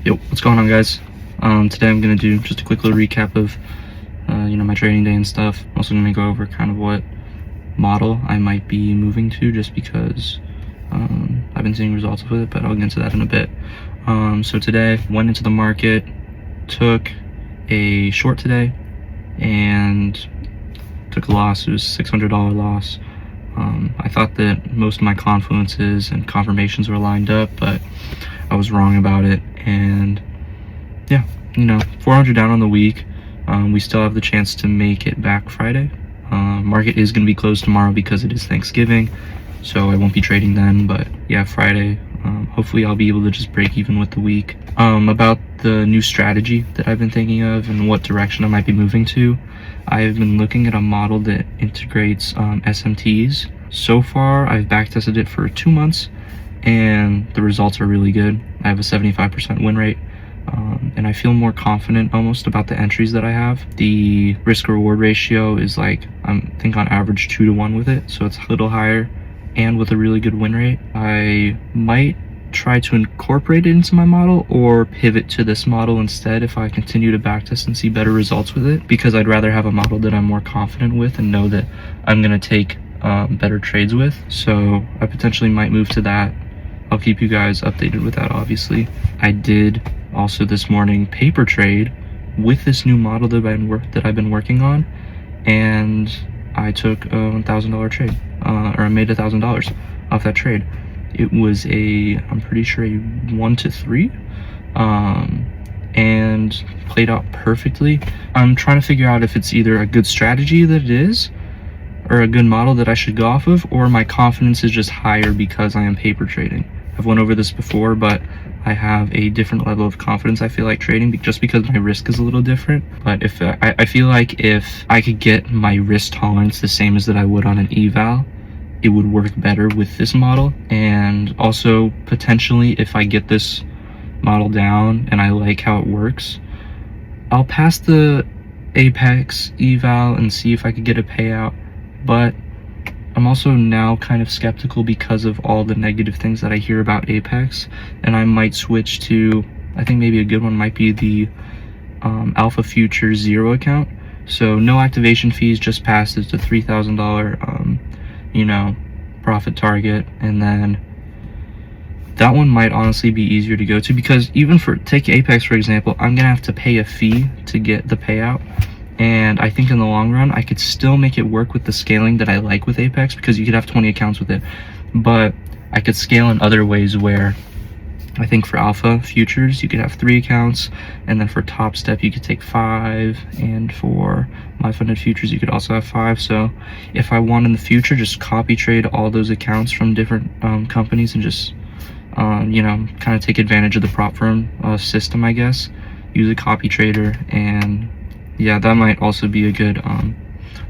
Yo, what's going on, guys? Today I'm gonna do just a quick little recap of my trading day and stuff. I'm also gonna go over kind of what model I might be moving to, just because I've been seeing results with it, but I'll get into that in a bit. So today went into the market, took a short today, and took a loss. It was a $600 loss. I thought that most of my confluences and confirmations were lined up, but I was wrong about it. And yeah, 400 down on the week. We still have the chance to make it back Friday. Market is going to be closed tomorrow because it is Thanksgiving, so I won't be trading then. But yeah, Friday, hopefully I'll be able to just break even with the week. About the new strategy that I've been thinking of and what direction I might be moving to, I've been looking at a model that integrates SMTs. So far, I've backtested it for 2 months, and the results are really good. I have a 75% win rate, and I feel more confident almost about the entries that I have. The risk reward ratio is like, I think on average 2 to 1 with it, so it's a little higher, and with a really good win rate. I might try to incorporate it into my model or pivot to this model instead if I continue to backtest and see better results with it, because I'd rather have a model that I'm more confident with and know that I'm going to take better trades with. So I potentially might move to that. I'll keep you guys updated with that, obviously. I did also this morning paper trade with this new model that I've been working on, and I took a $1,000 trade, or I made $1,000 off that trade. It was I'm pretty sure a 1 to 3, and played out perfectly. I'm trying to figure out if it's either a good strategy that it is, or a good model that I should go off of, or my confidence is just higher because I am paper trading. I've went over this before, but I have a different level of confidence I feel like trading just because my risk is a little different. But if I feel like if I could get my risk tolerance the same as that I would on an eval, it would work better with this model. And also potentially if I get this model down and I like how it works, I'll pass the Apex eval and see if I could get a payout. But I'm also now kind of skeptical because of all the negative things that I hear about Apex, and I might switch to, I think maybe a good one might be the Alpha Futures Zero account. So no activation fees, just passes the $3,000 profit target, and then that one might honestly be easier to go to, because even take Apex for example, I'm gonna have to pay a fee to get the payout. And I think in the long run, I could still make it work with the scaling that I like with Apex, because you could have 20 accounts with it. But I could scale in other ways where I think for Alpha Futures, you could have 3 accounts. And then for Top Step, you could take 5. And for My Funded Futures, you could also have 5. So if I want in the future, just copy trade all those accounts from different companies and just, kind of take advantage of the prop firm system, I guess. Use a copy trader, and yeah, that might also be a good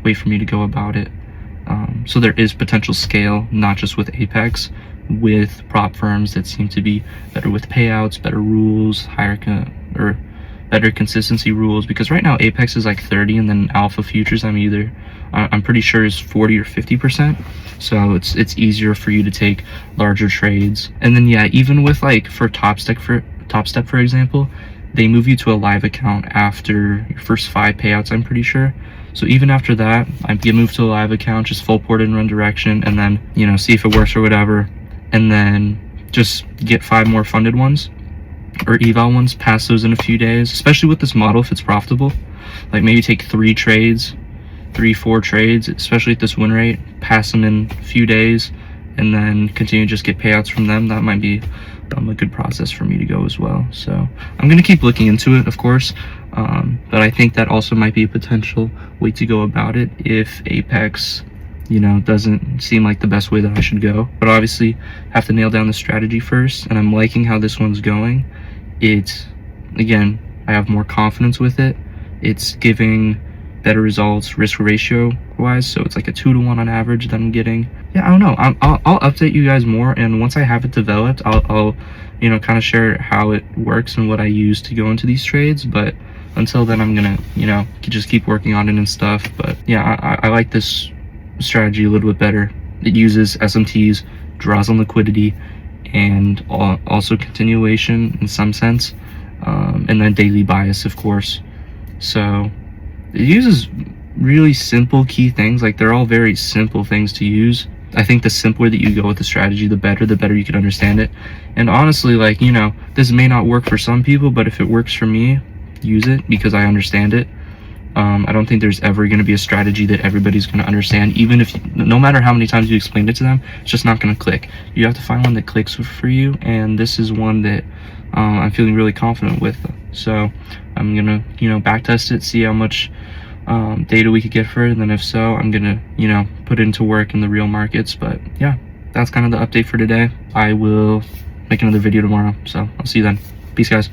way for me to go about it. So there is potential scale, not just with Apex, with prop firms that seem to be better with payouts, better rules, better consistency rules. Because right now Apex is like 30, and then Alpha Futures I'm pretty sure is 40 or 50%. So it's easier for you to take larger trades. And then yeah, even with like for Top Step for example, they move you to a live account after your first 5 payouts, I'm pretty sure. So even after that, I get moved to a live account, just full port and run direction, and then, see if it works or whatever. And then just get 5 more funded ones or eval ones, pass those in a few days, especially with this model if it's profitable. Like maybe take 3, 4 trades, especially at this win rate, pass them in a few days, and then continue to just get payouts from them. That might be a good process for me to go as well. So I'm going to keep looking into it, of course, but I think that also might be a potential way to go about it if Apex doesn't seem like the best way that I should go. But obviously have to nail down the strategy first, and I'm liking how this one's going. Again, I have more confidence with it. It's giving better results risk ratio wise, so it's like a 2 to 1 on average that I'm getting. Yeah, I don't know, I'll update you guys more, and once I have it developed, I'll kind of share how it works and what I use to go into these trades. But until then, I'm gonna just keep working on it and stuff. But yeah, I like this strategy a little bit better. It uses SMTs, draws on liquidity, and also continuation in some sense. and then daily bias, of course. So it uses really simple key things. Like, they're all very simple things to use. I think the simpler that you go with the strategy, the better you can understand it. And honestly, like, you know, this may not work for some people, but if it works for me, use it because I understand it. I don't think there's ever going to be a strategy that everybody's going to understand, even if, no matter how many times you explained it to them, it's just not going to click. You have to find one that clicks for you, and this is one that I'm feeling really confident with. So I'm going to, you know, back test it, see how much data we could get for it, and then if so, I'm going to, you know, put it into work in the real markets. But yeah, that's kind of the update for today. I will make another video tomorrow, so I'll see you then. Peace, guys.